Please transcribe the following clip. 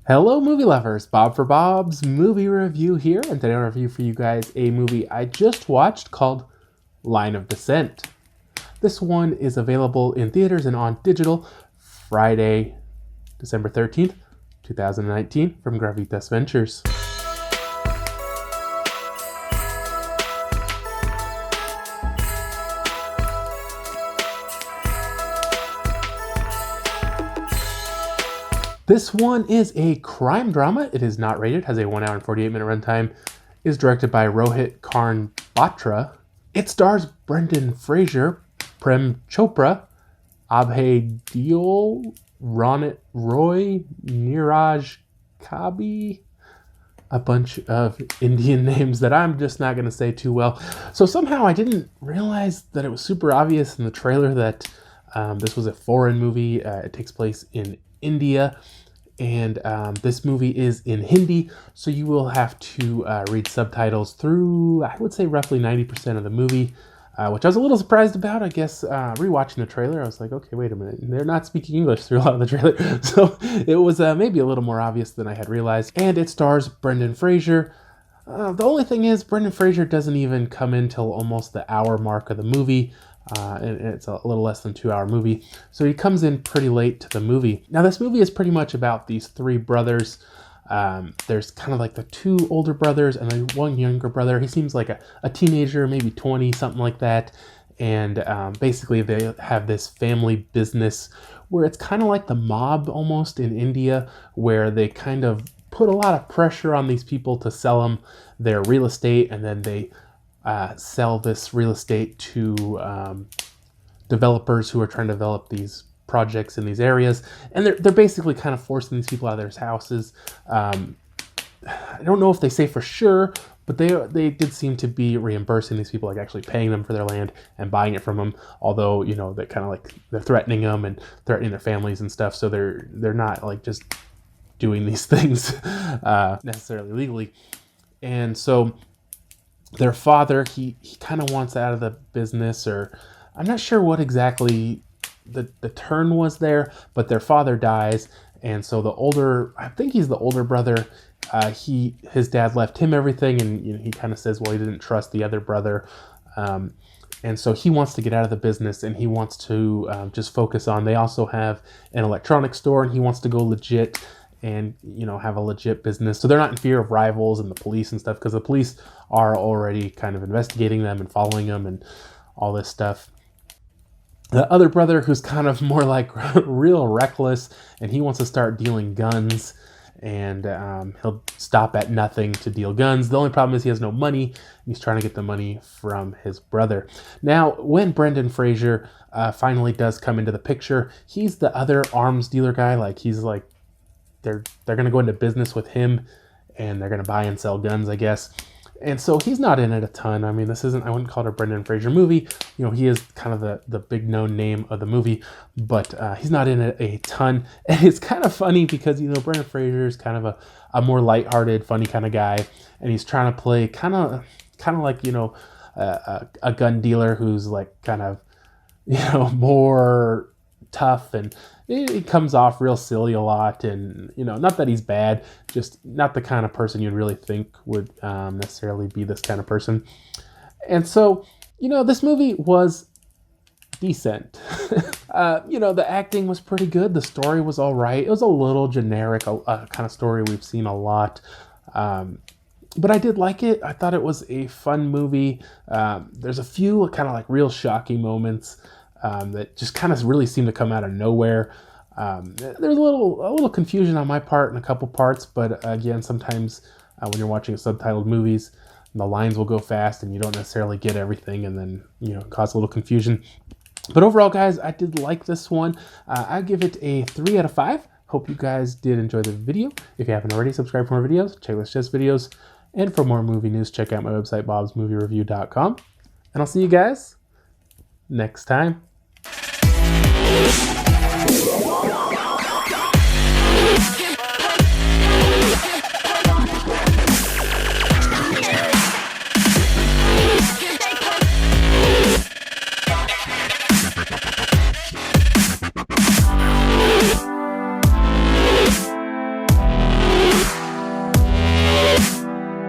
Hello movie lovers, Bob for Bob's movie review here, and today I'll review for you guys a movie I just watched called Line of Descent. This one is available in theaters and on digital Friday, December 13th, 2019 from Gravitas Ventures. This one is a crime drama. It is not rated, has a 1 hour and 48 minute runtime, is directed by Rohit, Karn, Batra. It stars Brendan Fraser, Prem, Chopra, Abhay, Deol, Ronit, Neeraj, Kabi, a bunch of Indian names that I'm just not going to say too well. So somehow I didn't realize that it was super obvious in the trailer that this was a foreign movie. It takes place in India, and this movie is in Hindi, so you will have to read subtitles through, I would say, roughly 90% of the movie, which I was a little surprised about. I guess rewatching the trailer, I was like, okay, wait a minute, they're not speaking English through a lot of the trailer, so it was maybe a little more obvious than I had realized. And it stars Brendan Fraser. The only thing is, Brendan Fraser doesn't even come in till almost the hour mark of the movie. And it's a little less than 2 hour movie. So he comes in pretty late to the movie. Now this movie is pretty much about these three brothers. There's kind of like the two older brothers and then one younger brother. He seems like a teenager, maybe 20, something like that. And basically they have this family business where it's kind of like the mob almost in India, where they kind of put a lot of pressure on these people to sell them their real estate, and then they sell this real estate to developers who are trying to develop these projects in these areas, and they're basically kind of forcing these people out of their houses. I don't know if they say for sure, but they did seem to be reimbursing these people, like actually paying them for their land and buying it from them. Although, you know, they're kind of like they're threatening them and threatening their families and stuff, so they're not like just doing these things necessarily legally. And so their father, he kind of wants out of the business, or I'm not sure what exactly the turn was there, but their father dies, and so the older, I think he's the older brother, his dad left him everything, and you know, he kind of says, well, he didn't trust the other brother, and so he wants to get out of the business, and he wants to just focus on, they also have an electronics store, and he wants to go legit and, you know, have a legit business. So they're not in fear of rivals and the police and stuff, because the police are already kind of investigating them and following them and all this stuff. The other brother, who's kind of more like real reckless, and he wants to start dealing guns, and he'll stop at nothing to deal guns. The only problem is he has no money, and he's trying to get the money from his brother. Now, when Brendan Fraser finally does come into the picture, he's the other arms dealer guy. Like, he's like, they're going to go into business with him, and they're going to buy and sell guns, I guess. And so he's not in it a ton. I mean, this isn't, I wouldn't call it a Brendan Fraser movie. You know, he is kind of the big known name of the movie, but he's not in it a ton. And it's kind of funny because, you know, Brendan Fraser is kind of a more lighthearted, funny kind of guy, and he's trying to play kind of like, you know, a gun dealer who's like kind of, you know, more tough, and he comes off real silly a lot, and, you know, not that he's bad, just not the kind of person you'd really think would necessarily be this kind of person. And so, you know, this movie was decent. You know, the acting was pretty good. The story was all right. It was a little generic, a kind of story we've seen a lot. But I did like it. I thought it was a fun movie. There's a few kind of like real shocking moments that just kind of really seem to come out of nowhere. There's a little confusion on my part in a couple parts, but again, sometimes when you're watching subtitled movies, the lines will go fast and you don't necessarily get everything, and then, you know, cause a little confusion. But overall, guys, I did like this one. I give it a 3 out of 5. Hope you guys did enjoy the video. If you haven't already, subscribe for more videos, check list just videos, and for more movie news, check out my website, bobsmoviereview.com. And I'll see you guys next time.